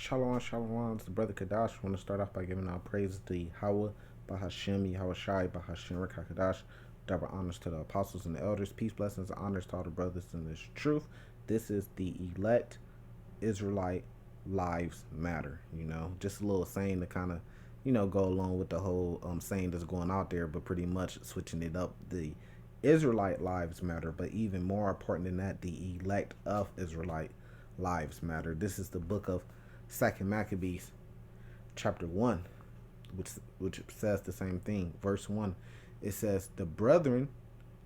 Shalom, shalom. It's the brother Kadash. I want to start off by giving our praises to Yahweh, Bahashem, Yahweh Shai, Bahashem, Rekha Kadash. Double honors to the apostles and the elders. Peace, blessings, and honors to all the brothers in this truth. This is the elect Israelite lives matter. Just a little saying to kind of, go along with the whole saying that's going out there, but pretty much switching it up. The Israelite lives matter, but even more important than that, the elect of Israelite lives matter. This is the book of Second Maccabees, chapter 1, which says the same thing. Verse 1, it says, the brethren,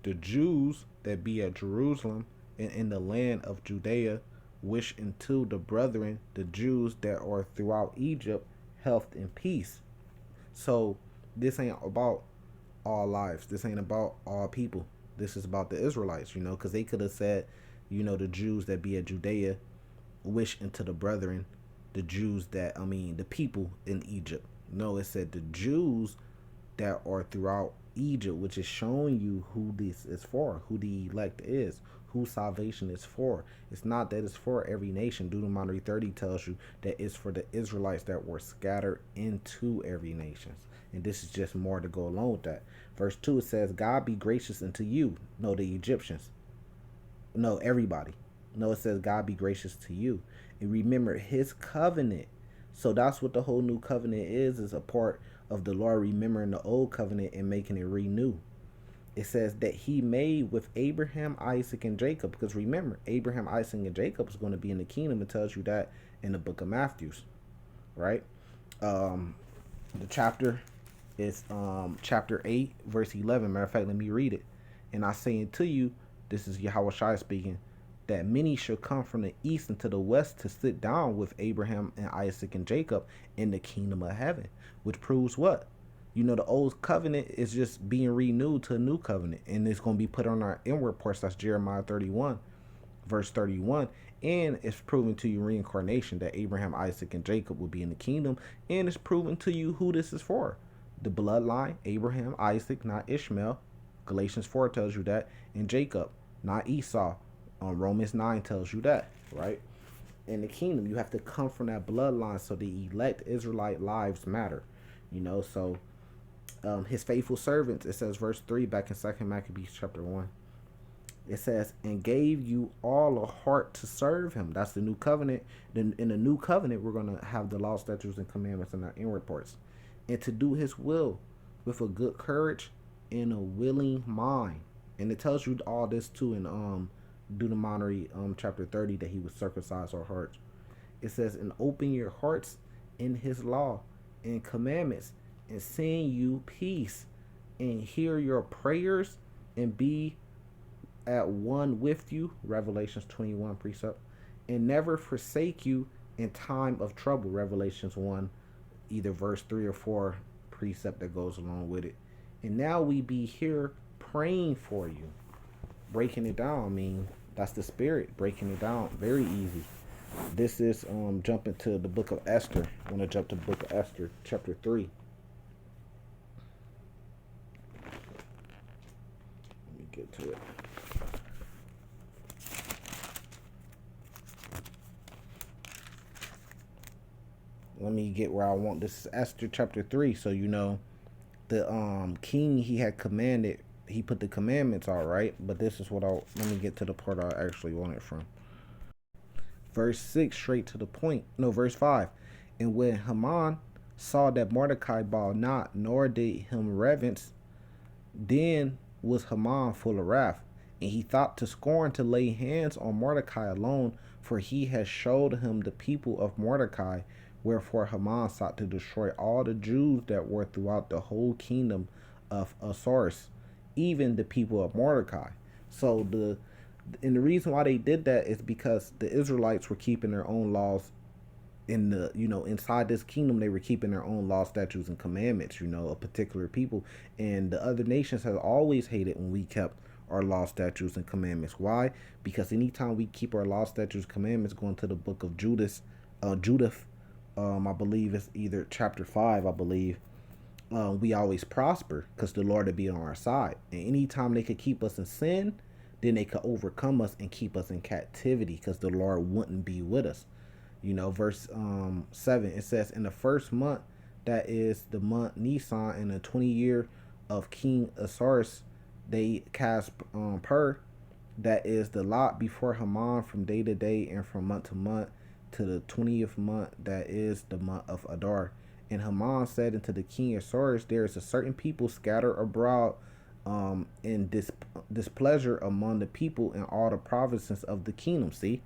the Jews that be at Jerusalem and in the land of Judea, wish unto the brethren, the Jews that are throughout Egypt, health and peace. So this ain't about all lives. This ain't about all people. This is about the Israelites, because they could have said, the Jews that be at Judea wish unto the brethren, the Jews the people in Egypt. No, it said the Jews that are throughout Egypt, which is showing you who this is for, who the elect is, who salvation is for. It's not that it's for every nation. Deuteronomy 30 tells you that it's for the Israelites that were scattered into every nation. And this is just more to go along with that. Verse 2, it says, God be gracious unto you. No, the Egyptians. No, everybody. No, it says God be gracious to you. And remember his covenant. So that's what the whole new covenant is a part of the Lord remembering the old covenant and making it renew. It says that he made with Abraham, Isaac, and Jacob. Because remember, Abraham, Isaac, and Jacob is going to be in the kingdom. It tells you that in the book of Matthew, right? The chapter is chapter 8, verse 11. Matter of fact, let me read it. And I say unto you, this is Yahweh Shai speaking, that many shall come from the east and to the west to sit down with Abraham and Isaac and Jacob in the kingdom of heaven. Which proves what? The old covenant is just being renewed to a new covenant. And it's going to be put on our inward parts. That's Jeremiah 31, verse 31. And it's proven to you reincarnation that Abraham, Isaac, and Jacob will be in the kingdom. And it's proven to you who this is for. The bloodline, Abraham, Isaac, not Ishmael. Galatians 4 tells you that. And Jacob, not Esau. Romans 9 tells you that, right? In the kingdom, you have to come from that bloodline, so the elect Israelite lives matter, so his faithful servants, it says verse 3 back in 2 Maccabees chapter 1, it says, and gave you all a heart to serve him. That's the new covenant. Then in the new covenant, we're going to have the law, statutes, and commandments in our inward parts, and to do his will with a good courage and a willing mind. And it tells you all this too in Deuteronomy chapter 30, that he would circumcise our hearts. It says, and open your hearts in his law and commandments, and send you peace, and hear your prayers, and be at one with you. Revelations 21 precept. And never forsake you in time of trouble. Revelations 1, either verse 3 or 4 precept that goes along with it. And now we be here praying for you. Breaking it down, that's the spirit, breaking it down, very easy. This is jumping to the book of Esther. I want to jump to the book of Esther, chapter 3. Let me get to it. Let me get where I want. This is Esther chapter 3. So the king, he had commanded, he put the commandments out, right? But this is let me get to the part I actually want it from. Verse 6, straight to the point. No, verse 5. And when Haman saw that Mordecai bowed not, nor did him reverence, then was Haman full of wrath. And he thought to scorn to lay hands on Mordecai alone, for he had showed him the people of Mordecai. Wherefore Haman sought to destroy all the Jews that were throughout the whole kingdom of Ahasuerus, even the people of Mordecai. So the reason why they did that is because the Israelites were keeping their own laws in the, inside this kingdom. They were keeping their own law, statutes, and commandments, a particular people. And the other nations have always hated when we kept our law, statutes, and commandments. Why? Because anytime we keep our law, statutes, commandments, going to the book of Judith, I believe it's either chapter 5, I believe, we always prosper because the Lord would be on our side. And anytime they could keep us in sin, then they could overcome us and keep us in captivity because the Lord wouldn't be with us. Verse 7, it says, in the first month, that is the month Nisan, in the 20 year of King Osiris, they cast that is the lot before Haman, from day to day and from month to month, to the 20th month, that is the month of Adar. And Haman said unto the king Osiris, there is a certain people scattered abroad in displeasure among the people in all the provinces of the kingdom. See?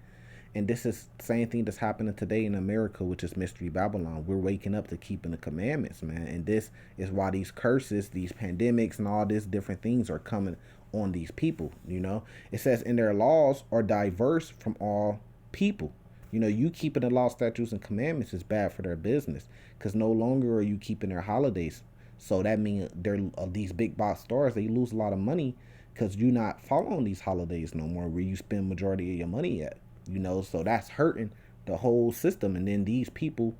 And this is the same thing that's happening today in America, which is Mystery Babylon. We're waking up to keeping the commandments, man. And this is why these curses, these pandemics, and all these different things are coming on these people. It says, in their laws are diverse from all people. You keeping the law, statutes, and commandments is bad for their business, because no longer are you keeping their holidays. So that means these big box stores, they lose a lot of money because you're not following these holidays no more, where you spend majority of your money at. So that's hurting the whole system. And then these people,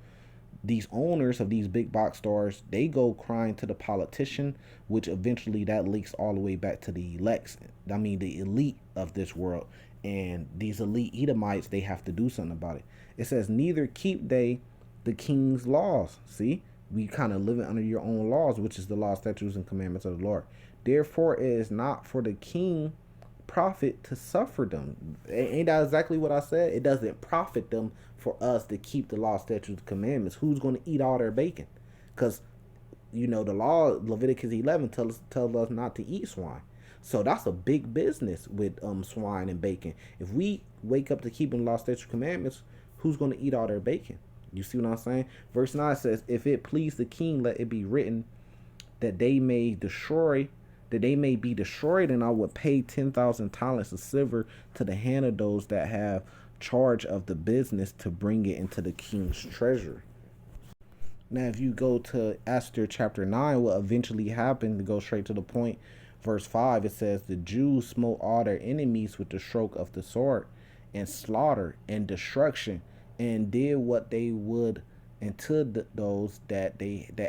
these owners of these big box stores, they go crying to the politician, which eventually that leaks all the way back to the the elite of this world. And these elite Edomites, they have to do something about it. It says, neither keep they the king's laws. See, we kind of living under your own laws, which is the law, statutes, and commandments of the Lord. Therefore, it is not for the king profit to suffer them. Ain't that exactly what I said? It doesn't profit them for us to keep the law, statutes, commandments. Who's going to eat all their bacon? Because the law, Leviticus 11 tells us not to eat swine. So that's a big business with swine and bacon. If we wake up to keeping law, statutes, commandments, who's going to eat all their bacon? You see what I'm saying? Verse 9 says, if it please the king, let it be written that they may be destroyed, and I would pay 10,000 talents of silver to the hand of those that have charge of the business, to bring it into the king's treasury. Now, if you go to Esther chapter 9, what eventually happened, to go straight to the point, verse 5, it says, the Jews smote all their enemies with the stroke of the sword, and slaughter and destruction, and did what they would unto those that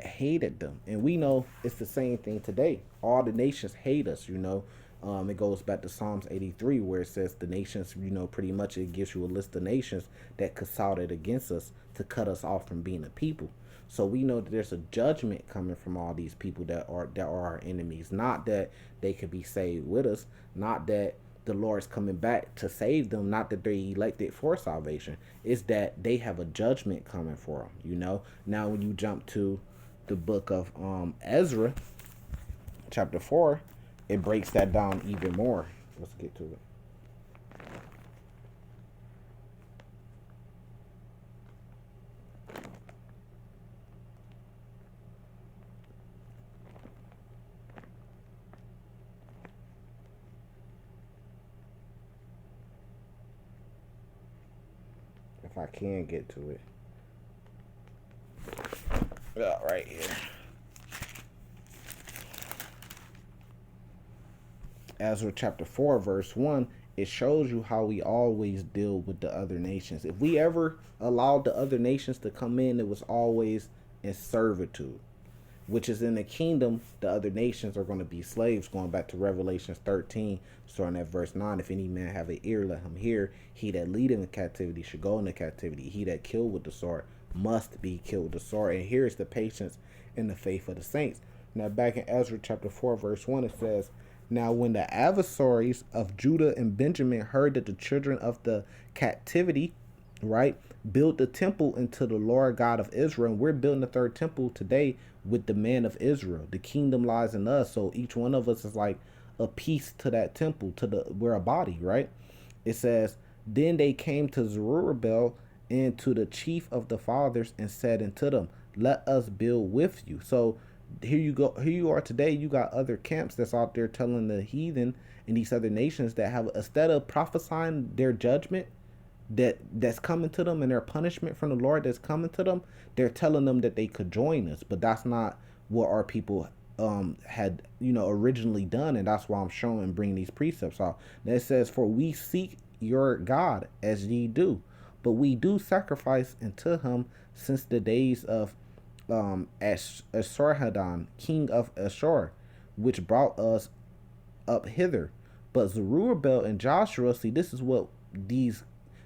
hated them. And we know it's the same thing today. All the nations hate us. It goes back to Psalms 83, where it says the nations, pretty much it gives you a list of nations that consulted against us to cut us off from being a people. So we know that there's a judgment coming from all these people that are our enemies. Not that they could be saved with us, not that the Lord's coming back to save them, not that they're elected for salvation. It's that they have a judgment coming for them. Now when you jump to the book of Ezra chapter 4, it breaks that down even more. Let's get to it. If I can get to it. Yeah, right here. Ezra chapter 4, verse 1, it shows you how we always deal with the other nations. If we ever allowed the other nations to come in, it was always in servitude, which is in the kingdom. The other nations are going to be slaves, going back to Revelation 13, starting at verse 9. If any man have an ear, let him hear. He that lead in the captivity should go into captivity. He that kill with the sword must be killed with the sword. And here is the patience and the faith of the saints. Now back in Ezra chapter 4, verse 1, it says, now when the adversaries of Judah and Benjamin heard that the children of the captivity, right, built the temple unto the Lord God of Israel, and we're building the third temple today with the man of Israel. The kingdom lies in us, so each one of us is like a piece to that temple, we're a body, right? It says, then they came to Zerubbabel and to the chief of the fathers, and said unto them, let us build with you. So here you are today. You got other camps that's out there telling the heathen and these other nations that have, instead of prophesying their judgment that's coming to them and their punishment from the Lord that's coming to them, they're telling them that they could join us. But that's not what our people had originally done, and that's why I'm showing and bringing these precepts out. And it says, for we seek your God as ye do, but we do sacrifice unto him since the days of Esarhaddon, king of Ashur, which brought us up hither. But Zerubbabel and Joshua, see, this is what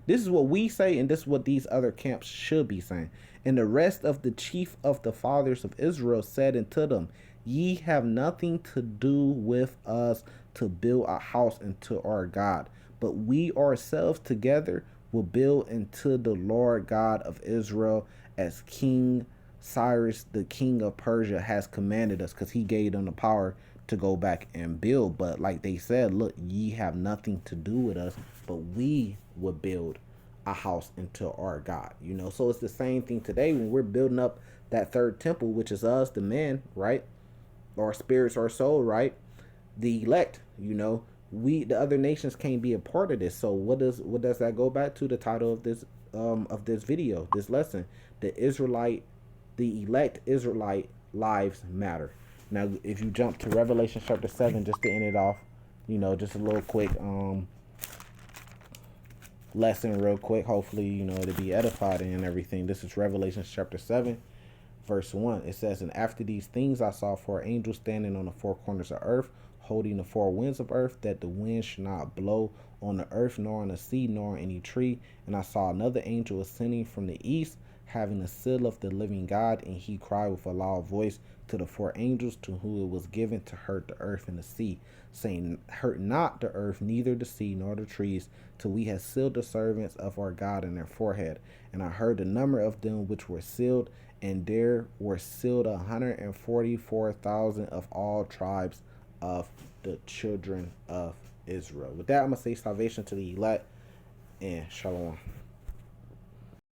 This is what we say, and this is what these other camps should be saying. And the rest of the chief of the fathers of Israel said unto them, Ye have nothing to do with us to build a house unto our God, but we ourselves together will build unto the Lord God of Israel, as King Cyrus, the king of Persia, has commanded us, because he gave them the power to go back and build. But like they said, look, ye have nothing to do with us, but we will build a house into our God. So it's the same thing today when we're building up that third temple, which is us, the men, right? Our spirits, our soul, right? The elect, we, the other nations, can't be a part of this. So what does that go back to? The title of this video, this lesson: the elect Israelite lives matter. Now, if you jump to Revelation chapter 7, just to end it off, just a little quick lesson real quick. Hopefully, to be edified and everything. This is Revelation chapter 7, verse 1. It says, And after these things I saw four angels standing on the four corners of earth, holding the four winds of earth, that the wind should not blow on the earth, nor on the sea, nor on any tree. And I saw another angel ascending from the east, having a seal of the living God, and he cried with a loud voice to the four angels to whom it was given to hurt the earth and the sea, saying, Hurt not the earth, neither the sea, nor the trees, till we have sealed the servants of our God in their forehead. And I heard the number of them which were sealed, and there were sealed 144,000 of all tribes of the children of Israel. With that, I'm going to say salvation to the elect, and shalom.